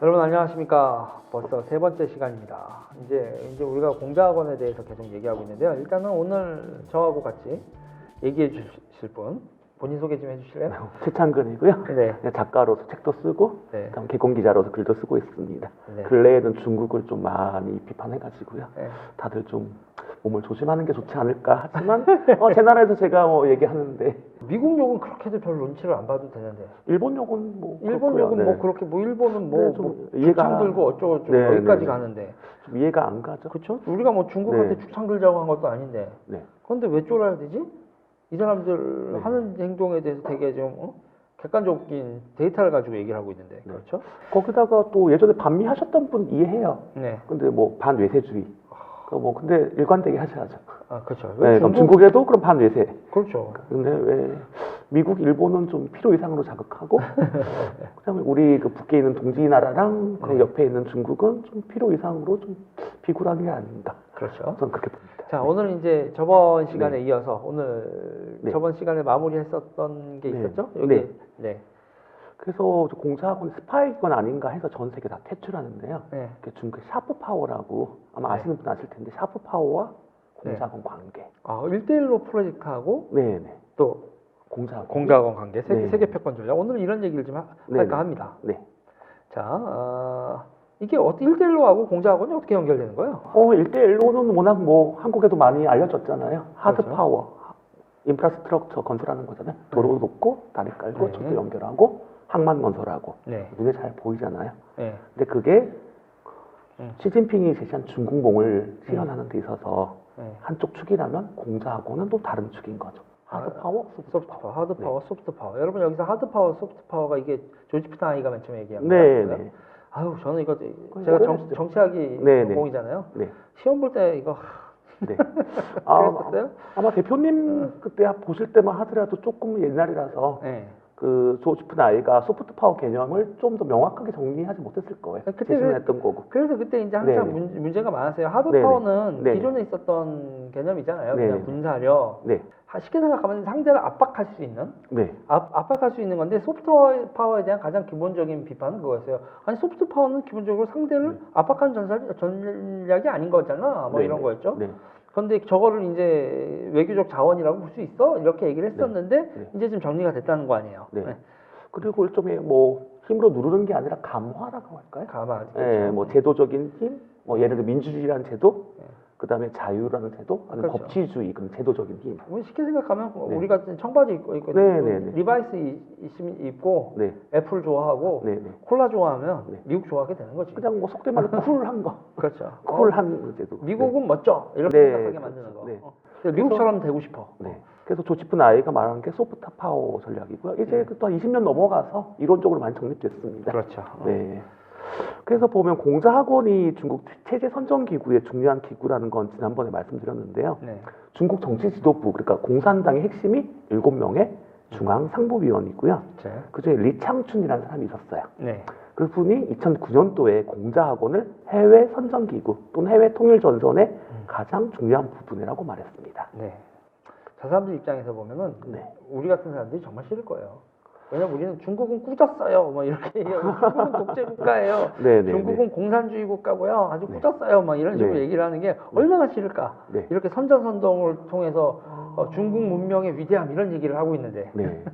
여러분 안녕하십니까. 벌써 세 번째 시간입니다. 이제 우리가 공자학원에 대해서 계속 얘기하고 있는데요. 일단은 오늘 저하고 같이 얘기해 주실 분 본인 소개 좀 해주실래요? 최창근이고요. 네. 작가로서 책도 쓰고, 네. 그다음 개공 기자로서 글도 쓰고 있습니다. 네. 근래에는 중국을 좀 많이 비판해가지고요. 네. 다들 좀 몸을 조심하는 게 좋지 않을까 하지만 제 나라에서 제가 얘기하는데 미국 욕은 그렇게도 별 눈치를 안 봐도 되는데. 일본 욕은 뭐 일본 그렇고요. 욕은 네. 뭐 그렇게 일본은 네, 좀 이해가 죽창 들고 어쩌고 네, 여기까지 네, 네. 가는데. 좀 이해가 안 가죠. 그렇죠? 우리가 뭐 중국한테 네. 죽창 들자고 한 것도 아닌데. 네. 그런데 왜 쫄아야 되지? 이 사람들 네. 하는 행동에 대해서 되게 좀 객관적인 데이터를 가지고 얘기를 하고 있는데. 네. 그렇죠? 거기다가 또 예전에 반미하셨던 분 이해해요. 네. 근데 뭐 반외세주의. 근데 일관되게 하셔야죠. 아, 그렇죠. 네, 그럼 중국에도 그럼 반외세. 그렇죠. 근데 왜 미국, 일본은 좀 필요 이상으로 자극하고, 그다음에 우리 그 북에 있는 동지 나라랑 그 옆에 있는 중국은 좀 필요 이상으로 좀 비굴한 게 아닌가. 그렇죠. 저는 그렇게 봅니다. 자, 오늘 이제 저번 시간에 네. 이어서 오늘 네. 저번 시간에 마무리했었던 게 네. 있었죠? 네. 여기. 네. 그래서 공자학원 스파이건 아닌가 해서 전 세계 다 퇴출하는데요. 네. 중국의 샤프 파워라고 아마 네. 아시는 분 아실 텐데 샤프 파워와 공자학원 관계. 아, 1대1로 프로젝트하고 네네. 또 공자학원 관계, 네. 세계 패권 전략. 오늘 이런 얘기를 좀 네네. 할까 합니다. 네. 자, 이게 어떻게 1대1로 하고 공자학원이 어떻게 연결되는 거예요? 1대1로는 워낙 한국에도 많이 알려졌잖아요. 하드 그렇죠. 파워. 인프라스트럭처 건설하는 거잖아요. 도로 놓고, 다리 깔고, 네. 철도 연결하고, 항만 건설하고. 네. 눈에 잘 보이잖아요. 네. 근데 그게 음. 시진핑이 제시한 중국몽을 실현하는 데 있어서 네. 한쪽 축이라면 공자하고는 또 다른 축인 거죠. 하드 파워, 소프트 파워. 하드 파워, 네. 소프트 파워. 여러분 여기서 하드 파워, 소프트 파워가 이게 조지피트 아이가 맨 처음에 얘기한 네, 거예요. 네. 아유, 저는 이거 제가 오래됐죠. 정치학이 네, 네. 전공이잖아요. 네. 시험 볼 때 이거 네. 그랬었어요? 아마 대표님 그때 보실 때만 하더라도 조금 옛날이라서 네. 그 조지프 아이가 소프트 파워 개념을 좀 더 명확하게 정리하지 못했을 거예요. 그때 제시는 했던 거고. 그래서 그때 이제 항상 네네. 문제가 많았어요. 하드 네네. 파워는 네네. 기존에 있었던 개념이잖아요. 네네. 그냥 군사력. 네. 쉽게 생각하면 상대를 압박할 수 있는 네. 압박할 수 있는 건데 소프트 파워에 대한 가장 기본적인 비판은 그거였어요. 아니 소프트 파워는 기본적으로 상대를 압박하는 전략이 아닌 거잖아. 뭐 네네. 이런 거였죠. 네. 그런데 저거를 이제 외교적 자원이라고 볼 수 있어? 이렇게 얘기를 했었는데 네. 이제 좀 정리가 됐다는 거 아니에요. 네. 그리고 일종의 힘으로 누르는 게 아니라 감화라고 할까요? 가만. 네, 제도적인 힘, 예를 들어 민주주의라는 제도, 네. 그다음에 자유라는 제도, 아니면 그렇죠. 법치주의, 그럼 제도적인 힘. 뭐 쉽게 생각하면 네. 우리가 청바지 입고 네, 네, 네. 리바이스 입고 네. 애플 좋아하고 네, 네. 콜라 좋아하면 네. 미국 좋아하게 되는 거지. 그냥 속된 말로 쿨한 거. 그렇죠. 쿨한 제도. 미국은 멋져 이렇게 네, 생각하게 만드는 거. 네. 그래서 미국처럼 되고 싶어. 네. 그래서 조지프 아이가 말하는 게 소프트 파워 전략이고요. 이제 또 20년 넘어가서 이론적으로 많이 정립됐습니다. 그렇죠. 네. 그래서 보면 공자학원이 중국 체제 선정 기구의 중요한 기구라는 건 지난번에 말씀드렸는데요. 네. 중국 정치 지도부, 그러니까 공산당의 핵심이 7명의 중앙 상부위원이고요. 네. 그중에 리창춘이라는 사람이 있었어요. 네. 그분이 2009년도에 공자학원을 해외 선정 기구 또는 해외 통일 전선의 가장 중요한 부분이라고 말했습니다. 네. 저 사람들 입장에서 보면은 네. 우리 같은 사람들이 정말 싫을 거예요. 왜냐면 우리는 중국은 꾸졌어요. 뭐 이렇게 얘기하고 중국은 독재 국가예요. 네, 네, 중국은 공산주의 국가고요. 아주 꾸졌어요. 막 이런 식으로 네. 얘기를 하는 게 얼마나 싫을까. 네. 이렇게 선전선동을 통해서 중국 문명의 위대함 이런 얘기를 하고 있는데. 네.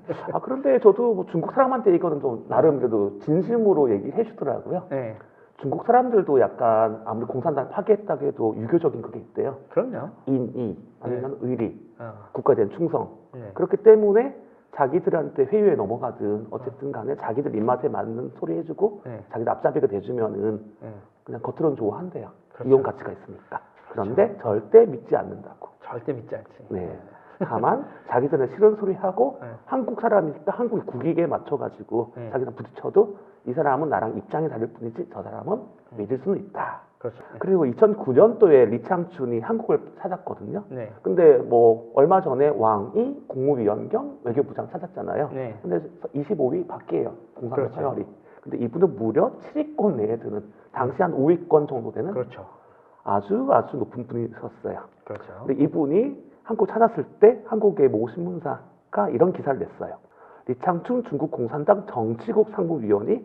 그런데 저도 중국 사람한테 이거는 좀 나름 그래도 진심으로 얘기해 주더라고요. 네. 중국 사람들도 약간 아무리 공산당 파괴했다고 해도 유교적인 그게 있대요. 그럼요. 인의 아니면 의리, 어. 국가에 대한 충성. 네. 그렇기 때문에 자기들한테 회유에 넘어가든 어쨌든 간에 자기들 입맛에 맞는 소리 해주고 네. 자기들 앞잡이가 돼주면은 네. 그냥 겉으로는 좋아한대요. 그렇죠. 이용 가치가 있으니까. 그런데 절대 믿지 않는다고. 절대 믿지 않지. 네. 다만 자기들은 싫은 소리 하고 네. 한국 사람이니까 한국의 국익에 맞춰가지고 네. 자기랑 부딪혀도 이 사람은 나랑 입장이 다를 뿐이지 저 사람은 믿을 수는 있다. 그렇죠. 그리고 2009년도에 리창춘이 한국을 찾았거든요. 네. 근데 얼마 전에 왕이 국무위원 겸 외교부장 찾았잖아요. 네. 근데 25위 밖이에요. 공산당 그렇죠. 서열이. 근데 이분은 무려 7위권 내에 드는 당시 한 5위권 정도 되는 그렇죠. 아주 높은 분이셨어요. 그렇죠. 근데 이분이 한국 찾았을 때 한국의 모 신문사가 이런 기사를 냈어요. 리창춘 중국 공산당 정치국 상부위원이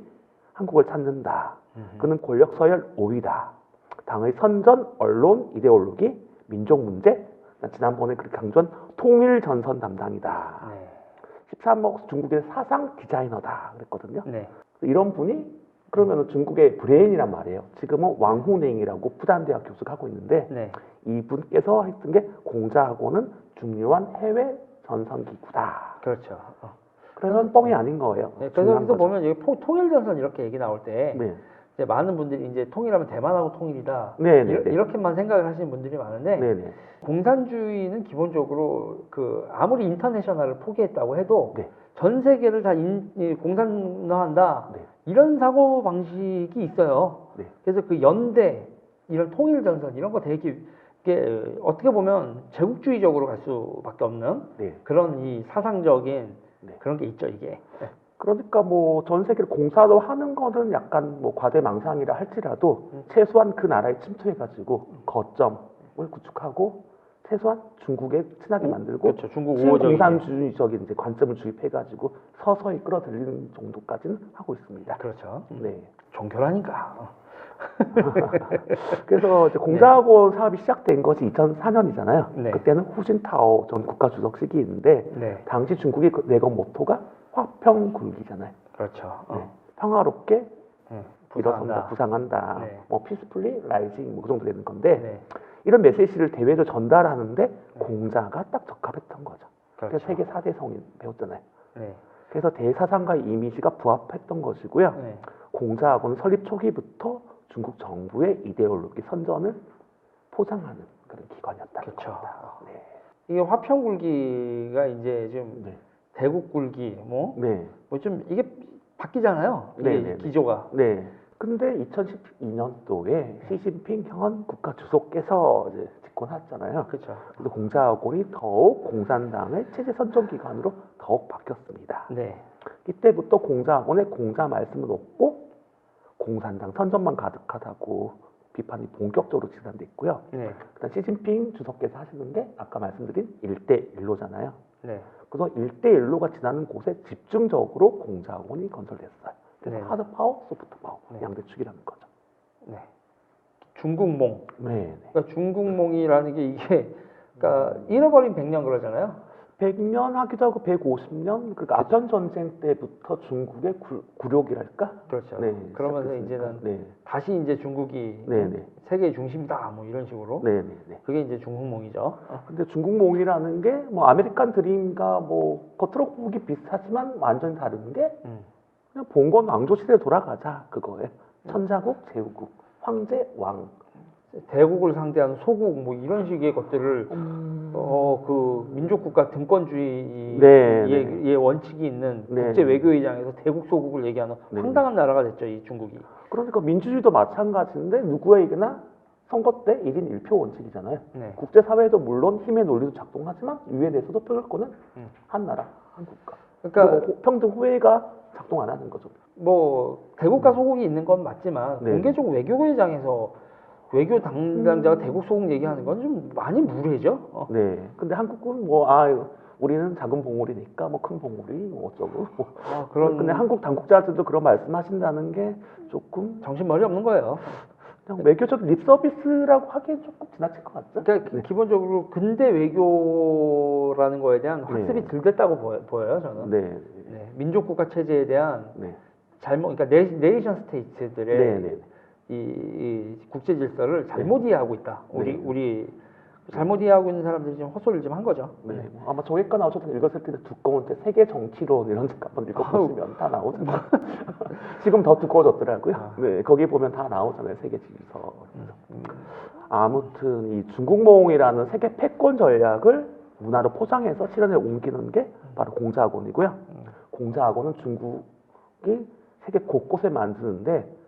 한국을 찾는다. 그는 권력 서열 5위다. 당의 선전, 언론, 이데올로기, 민족 문제, 지난번에 그렇게 강조한 통일 전선 담당이다. 네. 13억 중국의 사상 디자이너다 그랬거든요. 네. 이런 분이 그러면 중국의 브레인이란 말이에요. 지금은 왕후냉이라고 푸단대학 교수가 하고 있는데 네. 이분께서 했던 게 공자하고는 중요한 해외 전선기구다. 그렇죠. 그러면 뻥이 아닌 거예요. 네, 그래서 중요한 여기서 거죠. 보면 여기 통일전선 이렇게 얘기 나올 때 네. 이제 많은 분들이 이제 통일하면 대만하고 통일이다. 네, 네, 네. 이렇게만 생각을 하시는 분들이 많은데 네네. 공산주의는 기본적으로 그 아무리 인터내셔널을 포기했다고 해도 네. 전 세계를 다 공산화한다. 네. 이런 사고 방식이 있어요. 네. 그래서 그 연대 이런 통일전선 이런 거 되게 이게 어떻게 보면 제국주의적으로 갈 수밖에 없는 네. 그런 이 사상적인 네. 그런 게 있죠 이게. 네. 그러니까 뭐 전 세계를 공사도 하는 거는 약간 뭐 과대망상이라 할지라도 최소한 그 나라에 침투해가지고 거점을 구축하고 최소한 중국에 친하게 만들고 그렇죠. 중국 우호적인 공산주의적인 이제 관점을 주입해가지고 서서히 끌어들이는 정도까지는 하고 있습니다. 그렇죠. 네. 종교라니까. 그래서 이제 공자학원 사업이 시작된 것이 2004년이잖아요. 네. 그때는 후진타오 전 국가주석 시기인데 네. 당시 중국의 내건 모토가 화평굴기잖아요. 그렇죠. 네. 평화롭게 부상한다. 일어선다, 부상한다, 네. 뭐 피스풀리 라이징 뭐 그 정도 되는 건데 네. 이런 메시지를 대외로 전달하는데 공자가 딱 적합했던 거죠. 그렇죠. 그래서 세계 4대 성인 배웠잖아요. 네. 그래서 대사상과 이미지가 부합했던 것이고요. 네. 공자학원은 설립 초기부터 중국 정부의 이데올로기 선전을 포장하는 그런 기관이었다. 그렇죠. 네. 이게 화평굴기가 이제 좀 네. 대국굴기 뭐 네. 좀 이게 바뀌잖아요. 이게 네, 네, 네. 기조가. 네. 근데 2012년도에 시진핑 현 국가주석께서 이제 집권했잖아요. 그렇죠. 그래서 공자학원이 더욱 공산당의 체제 선전 기관으로 더욱 바뀌었습니다. 네. 이때부터 공자학원에 공자 말씀은 없고 공산당 선전만 가득하다고 비판이 본격적으로 진단됐고요. 네. 그다음 시진핑 주석께서 하시는 게 아까 말씀드린 1대1로잖아요. 네. 그래서 1대1로가 지나는 곳에 집중적으로 공자학원이 건설됐어요. 그래서 네. 하드 파워, 소프트 파워, 네. 양대축이라는 거죠. 네. 중국몽. 네. 그러니까 중국몽이라는 게 이게 그러니까 잃어버린 100년 그러잖아요. 100년 하기도 하고 150년, 그러니까 아편 전쟁 때부터 중국의 굴욕이랄까? 그렇죠. 네, 그러면서 시작됐으니까. 이제는 네. 다시 이제 중국이 네, 네. 세계의 중심이다 뭐 이런 식으로. 네, 네, 네. 그게 이제 중국몽이죠. 근데 중국몽이라는 게 뭐 아메리칸 드림과 뭐 겉으로 보기 비슷하지만 완전히 다른 게 그냥 봉건 왕조 시대에 돌아가자 그거예요. 천자국, 제후국, 황제, 왕. 대국을 상대하는 소국 뭐 이런 식의 것들을 그 민족국가 등권주의의 네, 네. 의 원칙이 있는 네, 국제 네. 외교의장에서 대국 소국을 얘기하는 네. 황당한 나라가 됐죠 이 중국이. 그러니까 민주주의도 마찬가지인데 누구에게나 선거 때 1인 1표 원칙이잖아요. 네. 국제사회도 물론 힘의 논리도 작동하지만 유엔에서도 표결권은 한 나라, 한 국가. 그러니까 그리고 평등 후회가 작동 안 하는 거죠. 뭐 대국과 소국이 있는 건 맞지만 네. 공개적 외교의장에서 외교 담당자가 대국 소국 얘기하는 건 좀 많이 무례죠. 네. 근데 한국은 우리는 작은 봉우리니까 뭐 큰 봉우리 뭐 어쩌고. 그런 근데 한국 당국자들도 그런 말씀하신다는 게 조금 정신머리 없는 거예요. 그냥 외교적 립 서비스라고 하기엔 조금 지나칠 것 같죠? 그러니까 네. 기본적으로 근대 외교라는 거에 대한 학습이 네. 덜 됐다고 보여요 저는. 네. 네, 민족국가 체제에 대한 네. 그러니까 네이션 스테이트들의 네. 네. 이 국제 질서를 잘못 이해하고 있다. 네. 우리 잘못 이해하고 있는 사람들이 좀 헛소리를 좀 한 거죠. 네. 아마 저기가 나오셔서 읽었을 때는 두꺼운 때 세계 정치론 이런 책 한번 읽어보시면 다 나오잖아요. 지금 더 두꺼워졌더라고요. 네, 거기 보면 다 나오잖아요. 세계 질서. 아무튼 이 중국몽이라는 세계 패권 전략을 문화로 포장해서 실현에 옮기는 게 바로 공자학원이고요. 공자학원은 중국이 세계 곳곳에 만드는데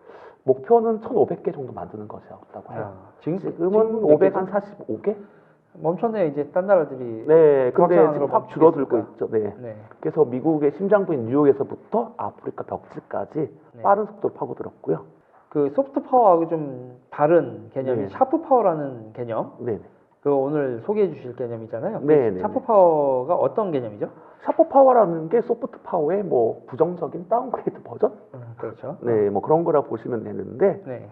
목표는 1,500개 정도 만드는 것이었다고 해요. 지금은 545개? 멈췄네요. 이제 딴 나라들이. 네, 근데 확장하는 지금 걸 확 줄어들고 멈추겠으니까. 있죠. 네. 네. 그래서 미국의 심장부인 뉴욕에서부터 아프리카 벽지까지 네. 빠른 속도로 파고들었고요. 그 소프트 파워하고 좀 다른 개념이 네. 샤프 파워라는 개념. 네. 그 오늘 소개해 주실 개념이잖아요. 네네. 샤프 파워가 어떤 개념이죠? 샤프 파워라는 게 소프트 파워의 뭐 부정적인 다운그레이드 버전? 그렇죠. 네, 뭐 그런 거라 보시면 되는데, 네.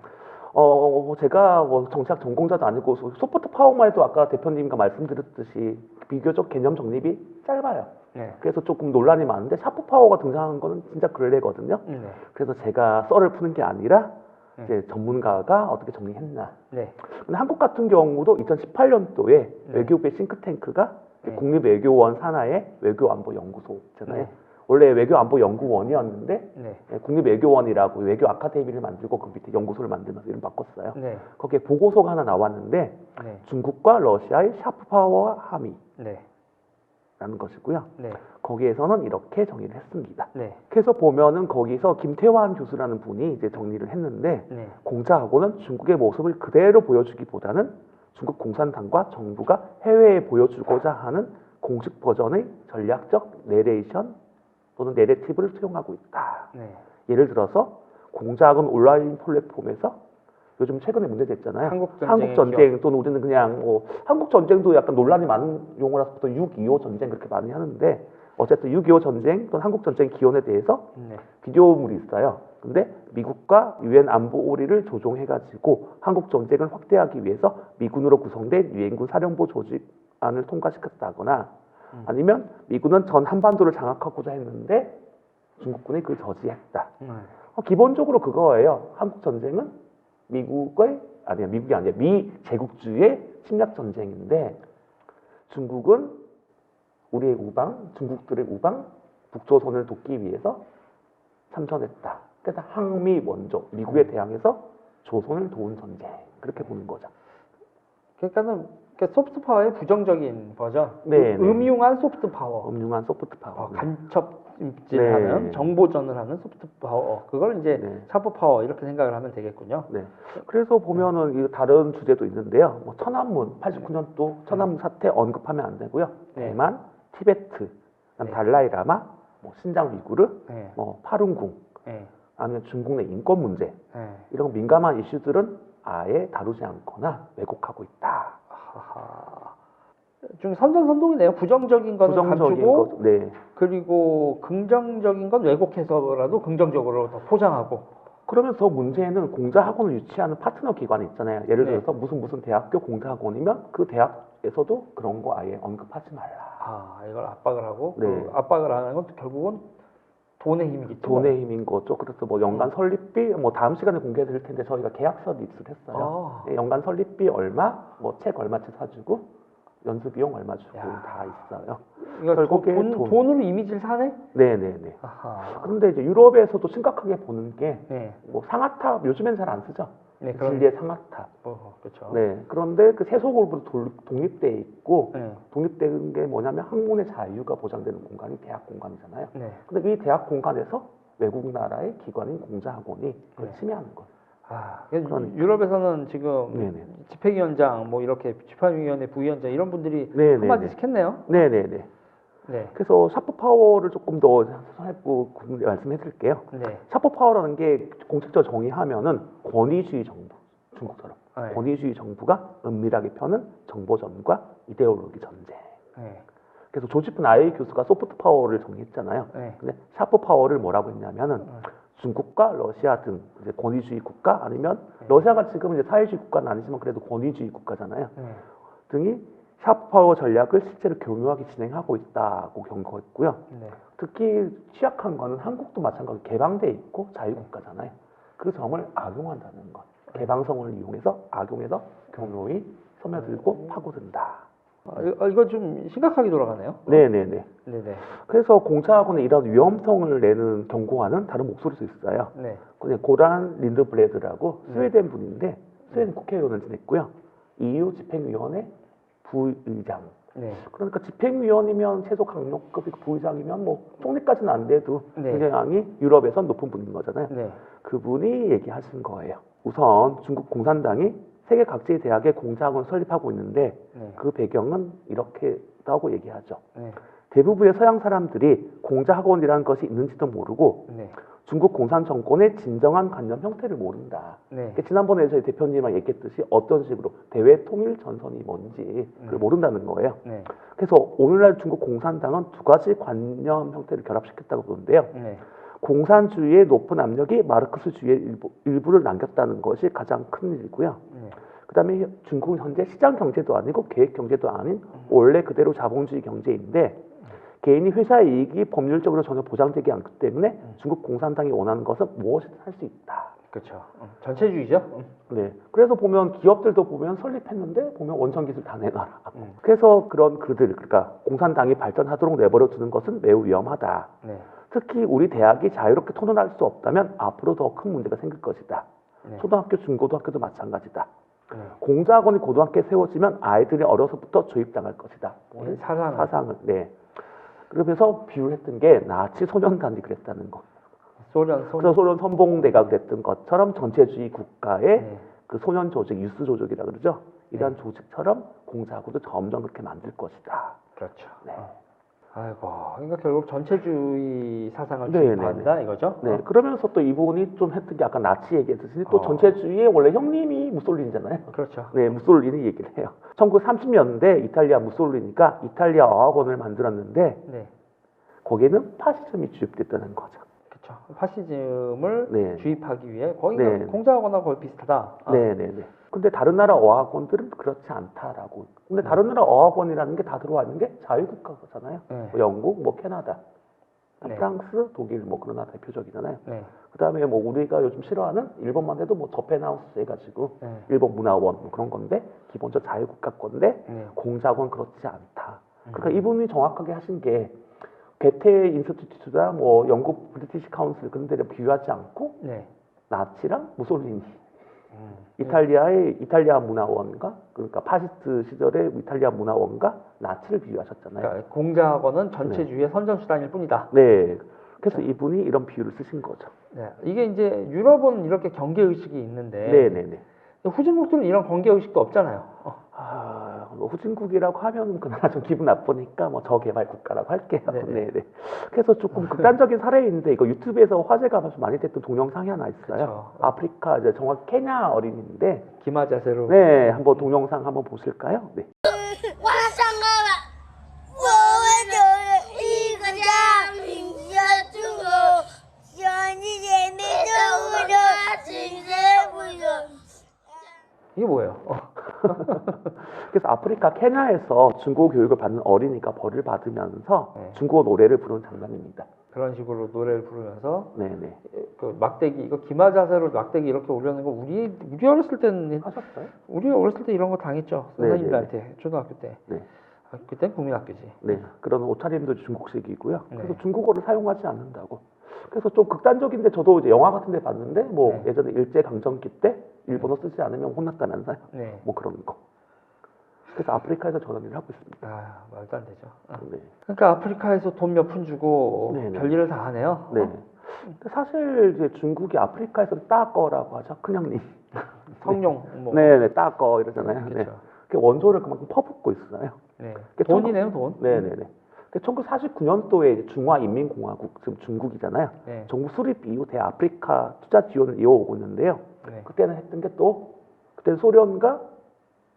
제가 뭐 정치학 전공자도 아니고 소프트 파워만 해도 아까 대표님과 말씀드렸듯이 비교적 개념 정립이 짧아요. 네. 그래서 조금 논란이 많은데 샤프 파워가 등장한 거는 진짜 근래거든요. 네. 그래서 제가 썰을 푸는 게 아니라 네. 이제 전문가가 어떻게 정리했나. 네. 근데 한국 같은 경우도 2018년도에 외교부의 싱크탱크가 네. 국립외교원 산하의 외교안보연구소잖아요. 네. 원래 외교안보연구원이었는데 네. 국립외교원이라고 외교 아카데미를 만들고 그 밑에 연구소를 만들면서 이름 바꿨어요. 네. 거기에 보고서가 하나 나왔는데 네. 중국과 러시아의 샤프 파워와 함의라는 네. 것이고요. 네. 거기에서는 이렇게 정의를 했습니다. 네. 그래서 보면은 거기서 김태환 교수라는 분이 이제 정리를 했는데 네. 공자하고는 중국의 모습을 그대로 보여주기보다는 중국 공산당과 정부가 해외에 보여주고자 하는 공식 버전의 전략적 내레이션 또는 내레티브를 수용하고 있다. 네. 예를 들어서 공자학은 온라인 플랫폼에서 요즘 최근에 문제됐잖아요. 한국 전쟁 또는 우리는 그냥 뭐 한국 전쟁도 약간 논란이 많은 용어라서부터 6.25 전쟁 그렇게 많이 하는데 어쨌든 6.25 전쟁 또는 한국 전쟁 기원에 대해서 네. 비디오물이 있어요. 근데 미국과 유엔 안보 오리를 조종해가지고 한국 전쟁을 확대하기 위해서 미군으로 구성된 유엔군 사령부 조직안을 통과시켰다거나 아니면 미군은 전 한반도를 장악하고자 했는데 중국군이 그걸 저지했다. 기본적으로 그거예요. 한국 전쟁은 미국이 아니라 미 제국주의의 침략 전쟁인데 중국은 우리의 우방, 중국들의 우방, 북조선을 돕기 위해서 참전했다. 그래서 항미 원조, 미국에 대항해서 조선을 도운 전쟁 그렇게 보는 거죠. 그러니까는 소프트 파워의 부정적인 버전, 네, 음흉한 소프트 파워, 음흉한 소프트 파워, 간첩질하는 네. 정보전을 하는 소프트 파워, 그걸 이제 네. 샤프 파워 이렇게 생각을 하면 되겠군요. 네. 그래서 보면은 이 다른 주제도 있는데요. 뭐 천안문 89년도 천안문 사태 언급하면 안 되고요. 네. 대만, 티베트, 네. 달라이라마, 뭐 신장 위구르, 네. 뭐 파룬궁, 네. 아니면 중국 내 인권 문제 네. 이런 민감한 이슈들은 아예 다루지 않거나 왜곡하고 있다. 하하. 좀 선전선동이네요. 부정적인 거는 감추고, 것, 네. 그리고 긍정적인 건 왜곡해서라도 긍정적으로 더 포장하고. 그러면서 문제는 공자학원을 유치하는 파트너 기관이 있잖아요. 예를 네. 들어서 무슨 대학교 공자학원이면 그 대학에서도 그런 거 아예 언급하지 말라. 이걸 압박을 하고, 네. 그 압박을 하는 건 결국은 돈의 힘이겠죠. 돈의 힘인 거죠. 그래서 뭐 연간 설립비, 뭐 다음 시간에 공개드릴 텐데 저희가 계약서 입수했어요. 네, 연간 설립비 얼마, 뭐 책 얼마치 사주고 연수 비용 얼마 주고 다 있어요. 결국에 돈으로 이미지를 사네? 네네네. 아하. 그런데 이제 유럽에서도 심각하게 보는 게 네. 뭐 상하탑 요즘엔 잘 안 쓰죠. 네, 진리의 상하탑. 그렇죠. 네. 그런데 그 세속으로 독립돼 있고 네. 독립된 게 뭐냐면 학문의 자유가 보장되는 공간이 대학 공간이잖아요. 네. 근데 이 대학 공간에서 외국 나라의 기관인 공자학원이 그걸 침해하는 거예요. 그러니까 유럽에서는 지금 네네. 집행위원장, 뭐 이렇게 집행위원회 부위원장 이런 분들이 네네네. 한마디씩 했네요. 네네네. 네. 그래서 샤프 파워를 조금 더 말씀해 드릴게요. 네. 샤프 파워라는 게 공식적으로 정의하면은 권위주의 정부, 중국처럼 네. 권위주의 정부가 은밀하게 펴는 정보전과 이데올로기 전쟁. 네. 그래서 조지프 나이 교수가 소프트 파워를 정의했잖아요. 네. 근데 샤프 파워를 뭐라고 했냐면은 중국과 러시아 등 이제 권위주의 국가 아니면 러시아가 지금 이제 사회주의 국가는 아니지만 그래도 권위주의 국가잖아요. 등이 샤프 파워 전략을 실제로 교묘하게 진행하고 있다고 경고했고요. 네. 특히 취약한 거는 한국도 마찬가지로 개방돼 있고 자유국가잖아요. 그 점을 악용한다는 것. 개방성을 이용해서 악용해서 교묘히 스며들고 파고든다. 이거 좀 심각하게 돌아가네요. 네네네. 네네. 그래서 공자학원의 이런 위험성을 내는 경고하는 다른 목소리도 있어요. 네. 고란 린드브레드라고 스웨덴 분인데 스웨덴 국회의원을 지냈고요. EU 집행위원회 부의장. 네. 그러니까 집행위원이면 최소 강력급이 부의장이면 뭐 총리까지는 안 돼도 네. 굉장히 유럽에선 높은 분인 거잖아요. 네. 그분이 얘기하신 거예요. 우선 중국 공산당이 세계 각지의 대학에 공자학원 설립하고 있는데 네. 그 배경은 이렇게 하고 얘기하죠. 네. 대부분의 서양 사람들이 공자학원이라는 것이 있는지도 모르고 네. 중국 공산 정권의 진정한 관념 형태를 모른다. 네. 지난번에 저희 대표님이랑 얘기했듯이 어떤 식으로 대외 통일 전선이 뭔지 그걸 모른다는 거예요. 네. 그래서 오늘날 중국 공산당은 두 가지 관념 형태를 결합시켰다고 보는데요. 네. 공산주의의 높은 압력이 마르크스주의의 일부를 남겼다는 것이 가장 큰 일이고요. 네. 그다음에 중국은 현재 시장 경제도 아니고 계획 경제도 아닌 원래 그대로 자본주의 경제인데 개인이 회사의 이익이 법률적으로 전혀 보장되지 않기 때문에 중국 공산당이 원하는 것은 무엇이든 할 수 있다. 그렇죠. 전체주의죠. 네. 그래서 보면 기업들도 보면 설립했는데 보면 원천 기술 다 내놔라. 그래서 그런 그들, 그러니까 공산당이 발전하도록 내버려 두는 것은 매우 위험하다. 네. 특히 우리 대학이 자유롭게 토론할 수 없다면 앞으로 더 큰 문제가 생길 것이다. 네. 초등학교, 중고등학교도 마찬가지다. 네. 공자학원이 고등학교에 세워지면 아이들이 어려서부터 조입당할 것이다. 네, 사상을. 네. 그러면서 비유를 했던 게 나치 소년단이 그랬다는 거. 그래서 소련 선봉대가 그랬던 것처럼 전체주의 국가의 네. 그 소년 조직, 유스 조직이라 그러죠. 이러한 네. 조직처럼 공자학원도 점점 그렇게 만들 것이다. 그렇죠. 네. 아이고, 그러니까 결국 전체주의 사상을 네, 주입한다 이거죠? 네. 그러면서 또 이분이 좀 했던 게 아까 나치 얘기했듯이 또 전체주의의 원래 형님이 무솔리니잖아요. 그렇죠. 네, 무솔리니 얘기를 해요. 1930년대 이탈리아 무솔리니가 이탈리아 어학원을 만들었는데 네. 거기에는 파시즘이 주입됐다는 거죠. 그렇죠. 파시즘을 네. 주입하기 위해 거기가 네. 공자학원하고 거의 비슷하다. 네, 네, 네. 근데 다른 나라 어학원들은 그렇지 않다라고. 근데 다른 나라 어학원이라는 게 다 들어와 있는 게 자유국가잖아요. 네. 뭐 영국, 뭐 캐나다, 네. 프랑스, 독일 뭐 그런 나라 대표적이잖아요. 네. 그다음에 뭐 우리가 요즘 싫어하는 일본만 해도 뭐 저펜하우스 해가지고 네. 일본 문화원 뭐 그런 건데 기본적 자유국가 건데 네. 공작원 그렇지 않다. 그러니까 이분이 정확하게 하신 게 게테 인스티튜트나 뭐 영국 브리티시 카운슬 그런 데를 비유하지 않고 네. 나치랑 무솔리니 이탈리아의 이탈리아 문화원과 그러니까 파시스트 시절의 이탈리아 문화원과 나치를 비유하셨잖아요. 그러니까 공자학원은 전체주의의 선전수단일 뿐이다. 네. 그래서 이분이 이런 비유를 쓰신 거죠. 네. 이게 이제 유럽은 이렇게 경계 의식이 있는데 네, 네, 네. 후진국들은 이런 경계 의식도 없잖아요. 뭐 후진국이라고 하면 그나마 좀 기분 나쁘니까 뭐 저개발 국가라고 할게요. 네, 네. 그래서 조금 극단적인 사례인데 이거 유튜브에서 화제가 아주 많이 됐던 동영상이 하나 있어요. 그쵸. 아프리카 이제 정확히 케냐 어린이인데 기마 자세로. 네, 한번 동영상 한번 보실까요? 네. 我上课了，我会走一个家庭的出口，想你姐妹的我的谁也不用。 이게 뭐예요? 그래서 아프리카 케냐에서 중국어 교육을 받는 어린이가 벌을 받으면서 네. 중국어 노래를 부르는 장면입니다. 그런 식으로 노래를 부르면서 네, 네. 그 막대기 이거 기마 자세로 막대기 이렇게 올려는 거 우리 어렸을 때는 하셨어요? 우리 어렸을 때 이런 거 당했죠. 네, 선생님들한테 초등학교 때. 네. 그때 국민학교지. 네, 그런 옷차림도 중국식이고요. 네. 그래서 중국어를 사용하지 않는다고. 그래서 좀 극단적인데 저도 이제 영화 같은 데 봤는데 뭐 네. 예전에 일제 강점기 때 일본어 쓰지 않으면 혼났다면서요. 네. 뭐 그런 거. 그래서 아프리카에서 저런 일을 하고 있습니다. 아 말도 안 되죠. 네. 그러니까 아프리카에서 돈 몇 푼 주고 네, 네. 별일을 다 하네요. 네. 근데 사실 이제 중국이 아프리카에서 따거라고 하죠. 큰형님. 성룡 뭐. 네네, 따거 이러잖아요. 네. 그렇죠. 그 원조를 그만큼 퍼붓고 있어요. 네. 그 돈이네요, 돈. 네네네. 1949년도에 중화인민공화국, 지금 중국이잖아요. 네. 정부 수립 이후 대아프리카 투자 지원을 이어오고 있는데요. 네. 그때는 했던 게 또, 그때는 소련과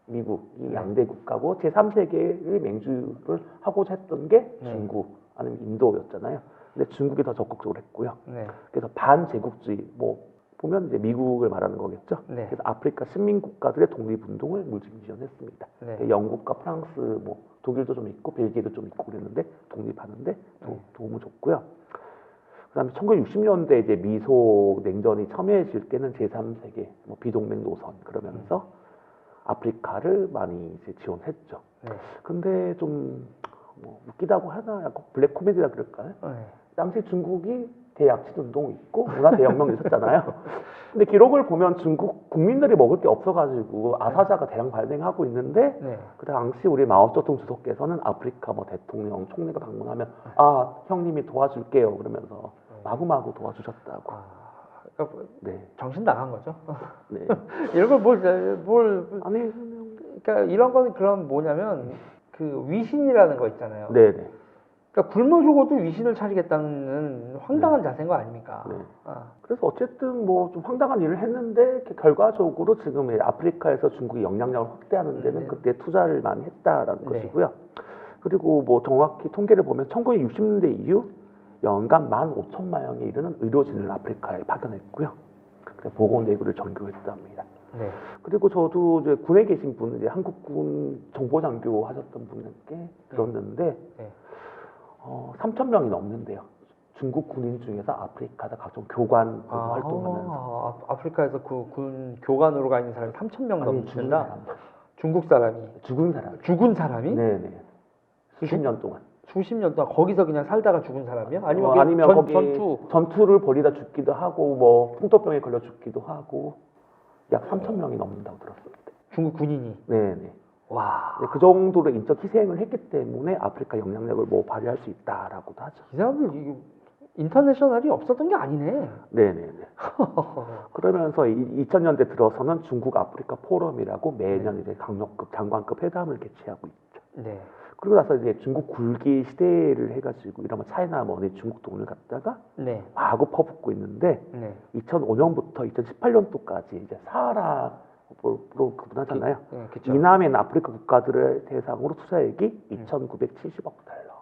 미국, 이 네. 양대 국가고 제3세계의 맹주를 하고자 했던 게 네. 중국, 아니면 인도였잖아요. 근데 중국이 더 적극적으로 했고요. 네. 그래서 반제국주의, 뭐, 보면 이제 미국을 말하는 거겠죠. 네. 그래서 아프리카 식민 국가들의 독립운동을 물증 지원했습니다. 네. 영국과 프랑스, 뭐 독일도 좀 있고 벨기에도 좀 있고 그랬는데 독립하는데 도움을 줬고요. 그다음에 1960년대 이제 미소 냉전이 첨예해질 때는 제3세계 뭐 비동맹 노선 그러면서 아프리카를 많이 이제 지원했죠. 네. 근데 좀 뭐 웃기다고 하나 약간 블랙 코미디라 그럴까요? 네. 당시 중국이 대약치 운동 있고 문화 대혁명 있었잖아요. 근데 기록을 보면 중국 국민들이 먹을 게 없어가지고 아사자가 대량 발생하고 있는데 네. 그 당시 우리 마오쩌둥 주석께서는 아프리카 뭐 대통령 총리가 방문하면 아 형님이 도와줄게요 그러면서 마구마구 도와주셨다고. 그러니까 네. 정신 나간 거죠. 네. 이런 걸 아니 그러니까 이런 거는 그럼 뭐냐면 그 위신이라는 거 있잖아요. 네네. 그러니까 굶어 죽어도 위신을 차리겠다는 황당한 자세인 거 아닙니까? 네. 아, 그래서 어쨌든 뭐 좀 황당한 일을 했는데 결과적으로 지금 아프리카에서 중국이 영향력을 확대하는 데는 네. 그때 투자를 많이 했다라는 네. 것이고요. 그리고 뭐 정확히 통계를 보면 1960년대 이후 연간 15,000만 명에 이르는 의료진을 아프리카에 파견했고요. 그래서 보건내구를 전교했답니다. 네. 그리고 저도 이제 군에 계신 분, 이제 한국군 정보장교 하셨던 분께 들었는데, 네. 3,000명이 넘는데요. 중국 군인 중에서 아프리카에서 각종 교관 활동하면서. 아프리카에서 그 군 교관으로 가 있는 사람이 3,000명 아니, 죽은 넘는다. 사람. 중국 사람이. 죽은 사람. 죽은 사람이? 네네. 수십 년 동안. 수십 년 동안 거기서 그냥 살다가 죽은 사람이요? 아니면, 아니면 거기 전투? 전투를 벌이다 죽기도 하고, 뭐 풍토병에 걸려 죽기도 하고, 약 3,000명이 넘는다고 들었어요. 중국 군인이. 네네. 와. 그 정도로 인적 희생을 했기 때문에 아프리카 영향력을 뭐 발휘할 수 있다라고도 하죠. 이 사람들 이게 인터내셔널이 없었던 게 아니네. 네네네. 그러면서 2000년대 들어서는 중국 아프리카 포럼이라고 매년 이제 강력급 장관급 회담을 개최하고 있죠. 네. 그리고 나서 이제 중국 굴기 시대를 해가지고 이러면 차이나 머니 중국 돈을 갖다가 네. 마구 퍼붓고 있는데 네. 2005년부터 2018년도까지 이제 사하라로 구분하잖아요. 네, 그쵸. 이남엔 아프리카 국가들을 대상으로 투자액이 2,970억 달러.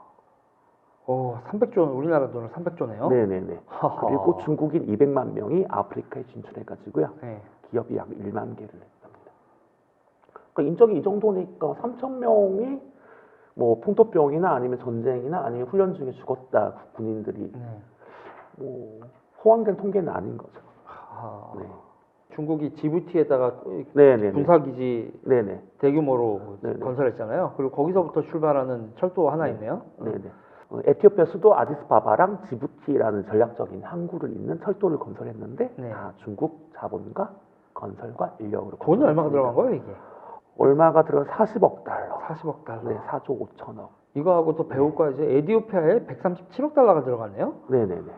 오, 300조, 우리나라 돈으로 300조네요. 네네네. 그리고 중국인 200만 명이 아프리카에 진출해가지고요. 네. 기업이 약 1만 개를 했답니다. 그러니까 인적이 이 정도니까 3천 명이 뭐 풍토병이나 아니면 전쟁이나 아니면 훈련 중에 죽었다 군인들이 네. 뭐 허황된 통계는 아닌 거죠. 아, 네. 중국이 지부티에다가 네네네. 군사기지 네네. 대규모로 네네. 건설했잖아요. 그리고 거기서부터 출발하는 철도 하나 있네요. 네네. 에티오피아 수도 아디스바바랑 지부티라는 전략적인 항구를 잇는 철도를 건설했는데 네. 다 중국 자본과 건설과 인력으로 돈이 얼마가 건설했습니다. 들어간 거예요, 이게? 얼마가 들어 40억 달러. 40억 달러. 네, 4조 5천억. 이거하고 또 배울 거 이제 에티오피아에 137억 달러가 들어갔네요. 네네네.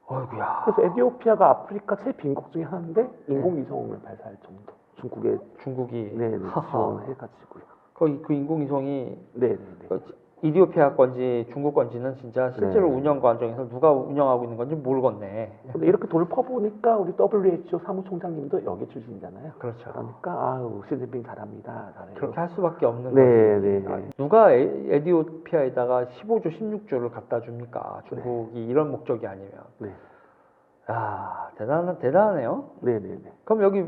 어이구야. 그래서 에티오피아가 아프리카 최빈국 중에 하나인데 인공위성을 발사할 정도. 중국에 중국이 네네 하하. 지원해가지고요. 거기 그 인공위성이 네네네. 이디오피아 건지 중국 건지는 진짜 실제로 네. 운영 과정에서 누가 운영하고 있는 건지 모르겠네. 근데 이렇게 돈을 퍼보니까 우리 WHO 사무총장님도 여기 출신이잖아요. 그렇죠. 그러니까 아유 시진핑 잘합니다. 잘해요. 그렇게 할 수밖에 없는 네, 거지. 네. 아, 누가 에티오피아에다가 15조, 16조를 갖다 줍니까? 중국이 이런 목적이 아니면. 네. 야, 대단하네요. 네네네. 그럼 여기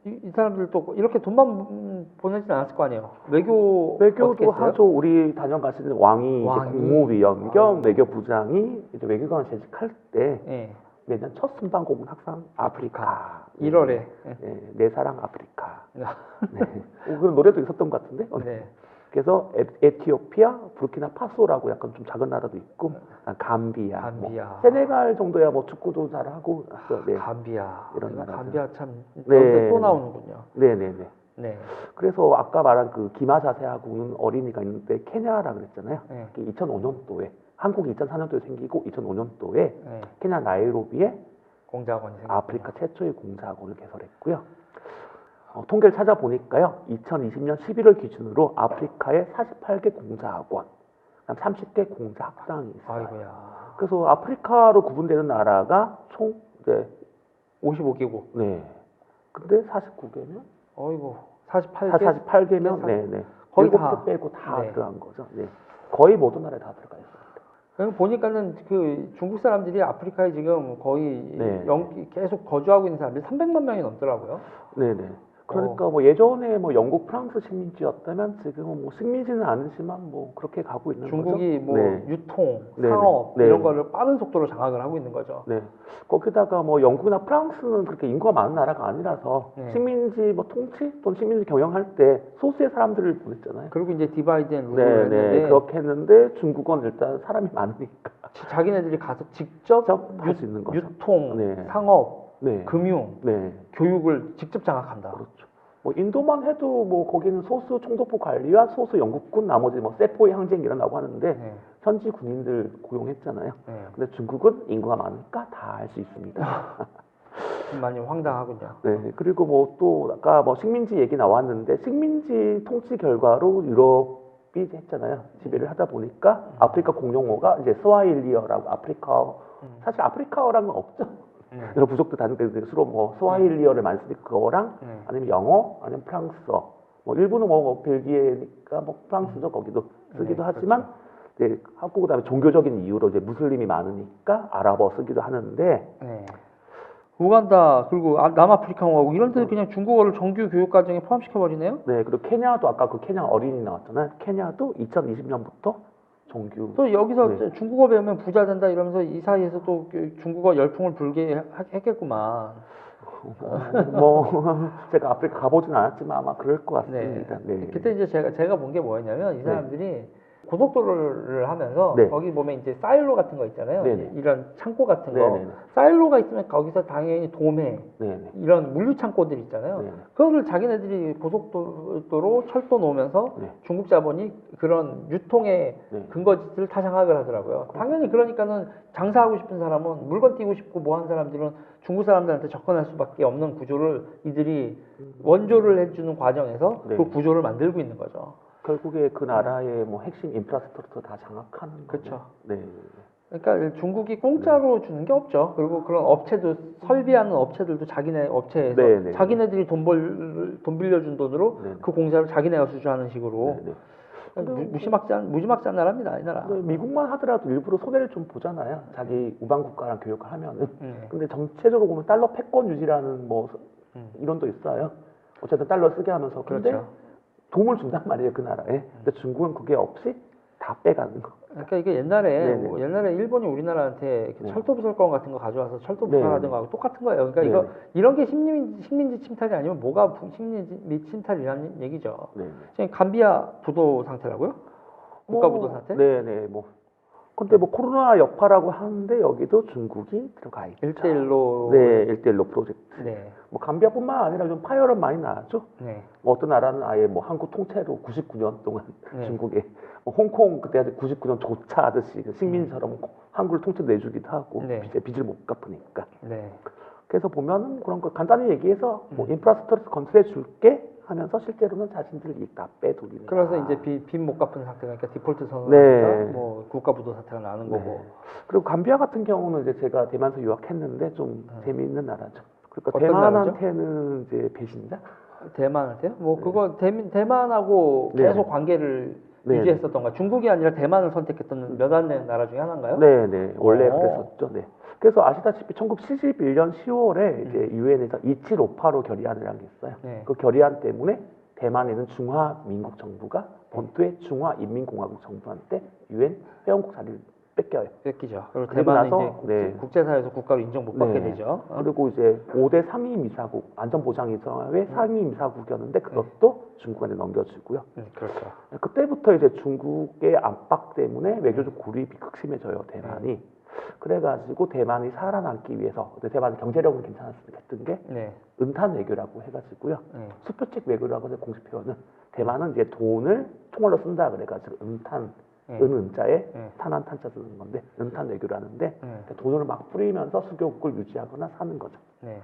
이 사람들도 이렇게 돈만 보내진 않았을 거 아니에요. 외교도 외교도 하죠. 우리 다녀가시는 왕이, 이제 왕이. 국무위원 겸 아유. 외교부장이 이제 외교관을 재직할 때 예. 매년 첫 순방곡은 항상 아프리카. 1월에. 네, 내 사랑 아프리카. 네. 네. 그런 노래도 있었던 것 같은데. 네. 그래서 에티오피아, 부르키나파소라고 약간 좀 작은 나라도 있고, 감비아, 감비아. 뭐 세네갈 정도야 뭐 축구도 잘하고. 네. 감비아. 이런 나라죠. 감비아 참 네. 여기서 또 나오는군요. 네네네. 네. 그래서 아까 말한 그 기마자세하고는 어린이가 있는데 케냐라 그랬잖아요. 네. 2005년도에 한국이 2004년도에 생기고 2005년도에 네. 케냐 나이로비에 공작원이 생겼군요. 아프리카 최초의 공작원을 개설했고요. 통계를 찾아보니까요, 2020년 11월 기준으로 아프리카에 48개 공작원, 30개 공작학당이 있어요. 아이고야. 그래서 아프리카로 구분되는 나라가 총 이제 55개국. 네. 근데 49개면 어이구. 48개. 48개면 네, 네네. 거의 7개 다. 빼고 다 네. 들어간 거죠. 네. 거의 모든 나라에 다 들어가 있습니다. 그럼 보니까는 그 중국 사람들이 아프리카에 지금 거의 네. 계속 거주하고 있는 사람들이 300만 명이 넘더라고요. 네네. 그러니까 뭐 예전에 뭐 영국, 프랑스 식민지였다면 지금은 뭐 식민지는 아니지만 뭐 그렇게 가고 있는 중국이 거죠. 뭐 네. 유통, 네. 상업 네. 이런 거를 빠른 속도로 장악을 하고 있는 거죠. 네. 거기다가 뭐 영국이나 프랑스는 그렇게 인구가 많은 나라가 아니라서 네. 식민지 뭐 통치 또는 식민지 경영할 때 소수의 사람들을 보냈잖아요. 그리고 이제 디바이드 앤 룰을 네, 했는데 네. 그렇게 했는데 중국은 일단 사람이 많으니까 자기네들이 가서 직접 할 수 있는 거죠. 유통, 네. 상업, 네. 금융, 네. 교육을 직접 장악한다. 그렇죠. 뭐 인도만 해도 뭐 거기는 소수 총독부 관리와 소수 영국군 나머지 뭐 세포의 항쟁 일어나고 하는데 네. 현지 군인들 고용했잖아요. 네. 근데 중국은 인구가 많으니까 다 할 수 있습니다. 많이 황당하군요. 네. 그리고 뭐 또 아까 뭐 식민지 얘기 나왔는데 식민지 통치 결과로 유럽 이제 했잖아요. 지배를 하다 보니까 아프리카 공용어가 이제 스와힐리어라고 아프리카어. 사실 아프리카어라는 건 없죠. 여러 부족들 다닐 때 주로 뭐 스와힐리어를 많이 쓰니까 그거랑 아니면 영어 아니면 프랑스어. 뭐 일부는 뭐 벨기에니까 뭐 프랑스죠. 거기도 쓰기도 하지만 이제 하고 그다음에 종교적인 이유로 이제 무슬림이 많으니까 아랍어 쓰기도 하는데 네. 우간다 그리고 남아프리카하고 이런 데도 그냥 중국어를 정규 교육 과정에 포함시켜 버리네요. 네, 그리고 케냐도 아까 그 케냐 어린이 나왔잖아요. 케냐도 2020년부터 정규. 또 여기서 네. 중국어 배우면 부자 된다 이러면서 이 사이에서 또 중국어 열풍을 불게 했겠구만. 뭐 제가 아프리카 가보진 않았지만 아마 그럴 것 같습니다. 네. 그때 이제 제가 본 게 뭐였냐면 이 사람들이 고속도로를 하면서 네. 거기 보면 이제 사일로 같은 거 있잖아요. 네네. 이런 창고 같은 거. 네네네. 사일로가 있으면 거기서 당연히 도매 네네. 이런 물류 창고들 있잖아요. 네네. 그거를 자기네들이 고속도로 철도 놓으면서 네. 중국 자본이 그런 유통의 네. 근거지를 다 장악을 하더라고요. 당연히 그러니까는 장사하고 싶은 사람은 물건 띄고 싶고 뭐 한 사람들은 중국 사람들한테 접근할 수밖에 없는 구조를 이들이 원조를 해주는 과정에서 네. 그 구조를 만들고 있는 거죠. 결국에 그 나라의 뭐 핵심 인프라스트럭처 다 장악하는 거죠. 그렇죠. 네. 그러니까 중국이 공짜로 주는 게 없죠. 그리고 그런 업체도 설비하는 업체들도 자기네 업체에서 네, 네. 자기네들이 돈 빌려준 돈으로 네, 네. 그 공사를 자기네가 수주하는 식으로 네, 네. 무지막지한 나라입니다, 이 나라. 근데 미국만 하더라도 일부러 손해를 좀 보잖아요. 자기 우방 국가랑 교역을 하면은. 근데 전체적으로 보면 달러 패권 유지라는 뭐 이론도 있어요. 어쨌든 달러 쓰게 하면서. 근데 그렇죠. 도움을 준단 말이에요, 그 나라에. 근데 중국은 그게 없이 다 빼가는 거. 그러니까 이게 옛날에 네네. 옛날에 일본이 우리나라한테 네. 철도 부설권 같은 거 가져와서 철도 네네. 부설하던 거하고 똑같은 거예요. 그러니까 네네. 이런 게 식민지 침탈이 아니면 뭐가 식민지 침탈이라는 얘기죠. 네. 지금 감비아 부도 상태라고요? 국가 부도 상태? 네네. 뭐. 근데 뭐 코로나 여파라고 하는데 여기도 중국이 들어가 있죠. 1대1로. 네, 1대1로 프로젝트. 네. 뭐 감비아뿐만 아니라 좀 파열은 많이 나왔죠. 네. 뭐 어떤 나라는 아예 뭐 한국 통째로 99년 동안 네. 중국에 뭐 홍콩 그때 99년 조차하듯이 그 식민지처럼 한국을 통째로 내주기도 하고 네. 빚을 못 갚으니까. 네. 그래서 보면은 그런 거 간단히 얘기해서 뭐 인프라스트럭처 건설해 줄게 하면서 실제로는 자신들 이익 다 빼돌리는. 그래서 이제 빚 못 갚은 상태가 그러니까 디폴트 선언하니까 네. 뭐 국가 부도 사태가 나는 거고. 네. 그리고 감비아 같은 경우는 이제 제가 대만에서 유학했는데 좀 재미있는 나라죠. 그러니까 어떤 대만한테는 이제 배신자? 대만한테요? 뭐 그거 대만하고 네. 계속 관계를 네. 유지했었던 거야. 중국이 아니라 대만을 선택했던 몇 안 되는 나라 중에 하나인가요? 네네 원래 오. 그랬었죠. 네. 그래서 아시다시피 1971년 10월에 이제 유엔에서 2758호 결의안을 한 게 있어요. 네. 그 결의안 때문에 대만에는 중화민국 정부가 본토의 중화인민공화국 정부한테 유엔 회원국 자리를 뺏겨요. 뺏기죠. 그리고 그리고 대만은 나서, 이제 네. 국제사회에서 국가로 인정 못 받게 네. 되죠. 그리고 이제 5대 상위 미사국 안전보장이사회 상위 미사국이었는데 그것도 중국한테 넘겨주고요. 그렇죠. 그때부터 이제 중국의 압박 때문에 외교적 고립이 극심해져요, 대만이. 그래가지고 대만이 살아남기 위해서, 근데 대만의 경제력은 괜찮았으니까 했던 게 네. 은탄 외교라고 해가지고요. 네. 수표책 외교라고 해서 공식 표현은 대만은 이제 돈을 총알로 쓴다 그래가지고 은탄, 네. 은자에 네. 탄환 탄자 쓰는 건데 은탄 외교라는데 네. 돈을 막 뿌리면서 수교국을 유지하거나 사는 거죠. 네.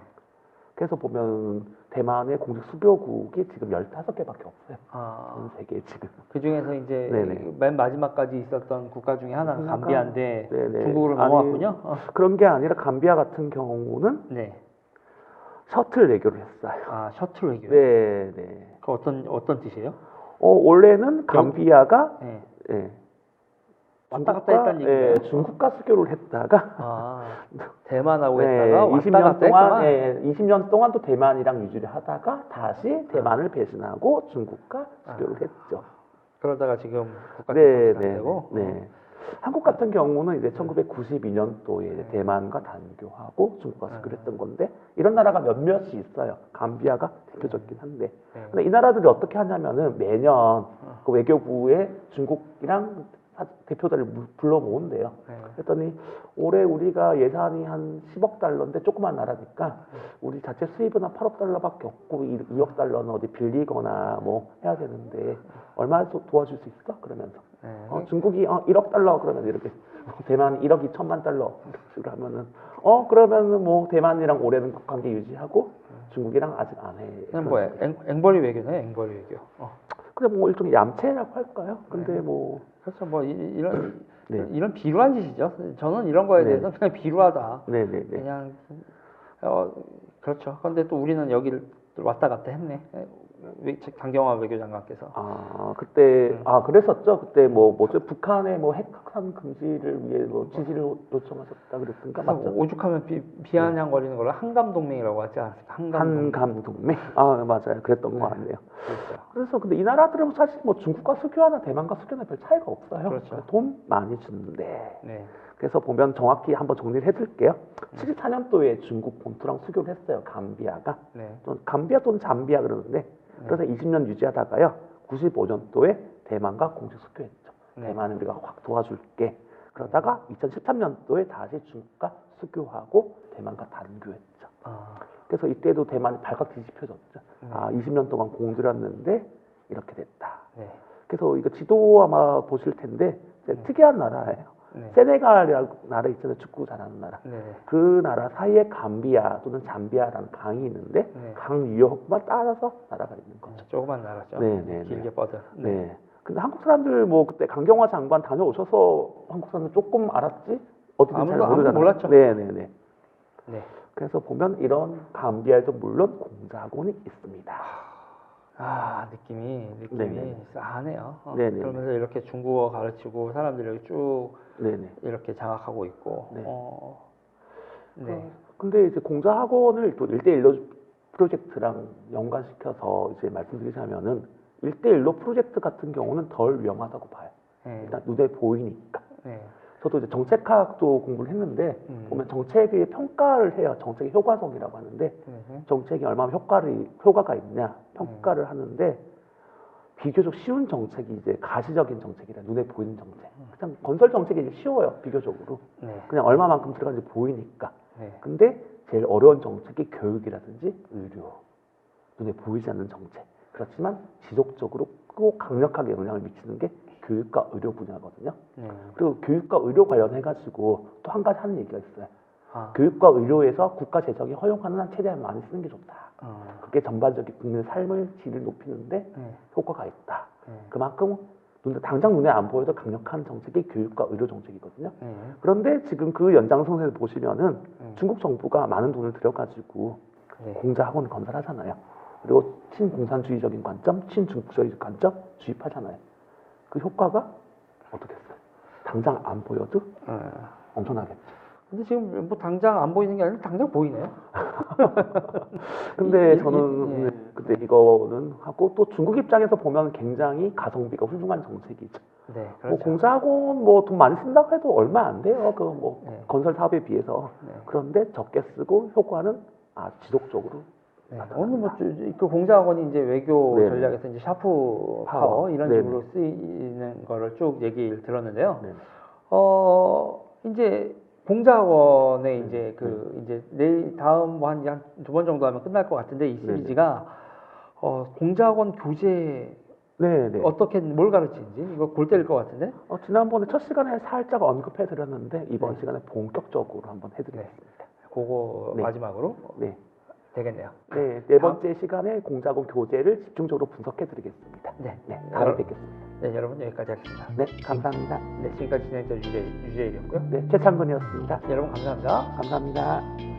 그래서 보면 대만의 공식 수교국이 지금 15개밖에 없어요. 아, 전 세계에 지금. 그 중에서 이제 네네. 맨 마지막까지 있었던 국가 중에 하나가 하나가- 감비아인데 네네. 중국으로 아니, 넘어왔군요. 그런 게 아니라 감비아 같은 경우는 네. 셔틀 외교를 했어요. 아, 셔틀 외교. 네, 네. 그 어떤 뜻이에요? 원래는 감비아가 네. 예, 왔다 갔다 했다는 얘기인가요? 예, 중국과 수교를 했다가 아, 대만하고 네, 했다가 왔다 20년 갔다 동안 했구만. 예, 20년 동안 또 대만이랑 유지를 하다가 다시 대만을 배신하고 중국과 수교를 했죠. 그러다가 지금 국가 네, 디폴트 상태고. 네. 한국 같은 경우는 이제 1992년도에 대만과 단교하고 중국과 수교를 했던 건데 이런 나라가 몇몇이 있어요. 감비아가 대표적이긴 한데. 네. 근데 이 나라들이 어떻게 하냐면은 매년 그 외교부에 중국이랑 대표자를 불러 모은대요. 네. 그랬더니 올해 우리가 예산이 한 10억 달러인데 조그만 나라니까 우리 자체 수입은 한 8억 달러밖에 없고 2억 달러는 어디 빌리거나 뭐 해야 되는데 얼마 도와줄 수 있어? 그러면서 네. 중국이 1억 달러 그러면 이렇게 대만 1억 2천만 달러 이런 식으로 하면은 그러면은 뭐 대만이랑 올해는 관계 유지하고 중국이랑 아직 안 해. 그냥 뭐야? 앵벌이 외교네, 앵벌이 외교. 그냥 뭐 일종의 얌체라고 할까요? 근데 네. 뭐 그렇죠. 뭐 이런 네. 이런 비루한 짓이죠. 저는 이런 거에 네. 대해서 그냥 비루하다. 네네네. 그냥 그렇죠. 근데 또 우리는 여기를 또 왔다 갔다 했네. 강경화 외교장관께서. 그때 그랬었죠. 그때 뭐죠? 북한의 뭐 핵 확산 금지를 위해 뭐 지지를 요청하셨다 그랬던가 그래서 맞죠? 오죽하면 비아냥거리는 걸 한감동맹이라고 하지 않습니까? 한감동맹. 맞아요. 그랬던 것 같네요. 그렇죠. 그래서 근데 이 나라들은 사실 뭐 중국과 수교하나 대만과 수교는 별 차이가 없어요. 그렇죠. 돈 많이 주는데. 네. 그래서 보면 정확히 한번 정리를 해드릴게요. 74년도에 중국 본토랑 수교를 했어요. 감비아가. 네. 감비아 또는 잠비아 그러는데 그래서 20년 유지하다가요. 95년도에 대만과 공식 수교했죠. 네. 대만은 우리가 확 도와줄게. 그러다가 2013년도에 다시 중국과 수교하고 대만과 단교했죠. 그래서 이때도 대만이 발칵 뒤집혀졌죠. 20년 동안 공들였는데 이렇게 됐다. 네. 그래서 이거 지도 아마 보실 텐데 특이한 나라예요. 네. 세네갈이라고 나라 있잖아요. 축구 잘하는 나라. 네. 그 나라 사이에 감비아 또는 잠비아라는 강이 있는데 네. 강 위협만 따라서 나라가 있는 거죠. 조그만 나라죠. 네. 길게 뻗어. 네. 근데 한국 사람들 뭐 그때 강경화 장관 다녀오셔서 한국 사람들 조금 알았지 어디든 잘 아무도 모르잖아요. 몰랐죠. 네네네. 네. 그래서 보면 이런 감비아에도 물론 공자학원이 있습니다. 느낌이 네네. 싸하네요. 네네. 그러면서 이렇게 중국어 가르치고 사람들이 여기 쭉 네네. 이렇게 장악하고 있고. 네. 네. 근데 이제 공자학원을 또 1대1로 프로젝트랑 연관시켜서 이제 말씀드리자면은 1대1로 프로젝트 같은 경우는 덜 위험하다고 봐요. 네. 일단 눈에 보이니까. 네. 저도 이제 정책학도 공부를 했는데 보면 정책의 평가를 해요. 정책의 효과성이라고 하는데 정책이 얼마나 효과가 있냐 평가를 하는데 비교적 쉬운 정책이 이제 가시적인 정책이라 눈에 보이는 정책. 그냥 건설 정책이 이제 쉬워요. 비교적으로. 네. 그냥 얼마만큼 들어가는지 보이니까. 네. 근데 제일 어려운 정책이 교육이라든지 의료. 눈에 보이지 않는 정책. 그렇지만 지속적으로 꼭 강력하게 영향을 미치는 게 교육과 의료 분야거든요. 그리고 교육과 의료 관련해가지고 또 한 가지 하는 얘기가 있어요. 교육과 의료에서 국가 재정이 허용하는 한 최대한 많이 쓰는 게 좋다. 그게 전반적인 국민의 삶의 질을 높이는데 효과가 있다. 그만큼 당장 눈에 안 보여도 강력한 정책이 교육과 의료 정책이거든요. 그런데 지금 그 연장선에서 보시면은 중국 정부가 많은 돈을 들여가지고 공자학원을 건설하잖아요. 그리고 친공산주의적인 관점, 친중국적인 관점 주입하잖아요. 그 효과가 어떻겠어요? 당장 안 보여도 엄청나겠죠. 근데 지금 뭐 당장 안 보이는 게 아니라 당장 보이네요. 근데 저는 근데 이거는 하고 또 중국 입장에서 보면 굉장히 가성비가 훌륭한 정책이죠. 네, 그렇죠. 뭐 공자학원 뭐 돈 많이 쓴다고 해도 얼마 안 돼요. 그 뭐 건설 사업에 비해서. 그런데 적게 쓰고 효과는 지속적으로. 오늘 그 공자학원이 이제 외교 전략에서 이제 샤프 파워 이런 식으로 쓰이는 거를 쭉 얘기를 들었는데요. 이제 공자학원에 이제 이제 내일 다음 뭐 한 두 번 정도 하면 끝날 것 같은데 이 시리즈가 공자학원 교재 어떻게 뭘 가르치는지 이거 골 때릴 것 같은데. 지난번에 첫 시간에 살짝 언급해 드렸는데 이번 시간에 본격적으로 한번 해드리겠습니다. 그거 마지막으로 되겠네요. 네 번째 시간에 공자학원 교재를 집중적으로 분석해 드리겠습니다. 다음에 뵙겠습니다. 네, 여러분 여기까지 하겠습니다. 네, 감사합니다. 네, 지금까지 진행자 유재일이었고요. 네, 최창근이었습니다. 여러분 감사합니다. 감사합니다.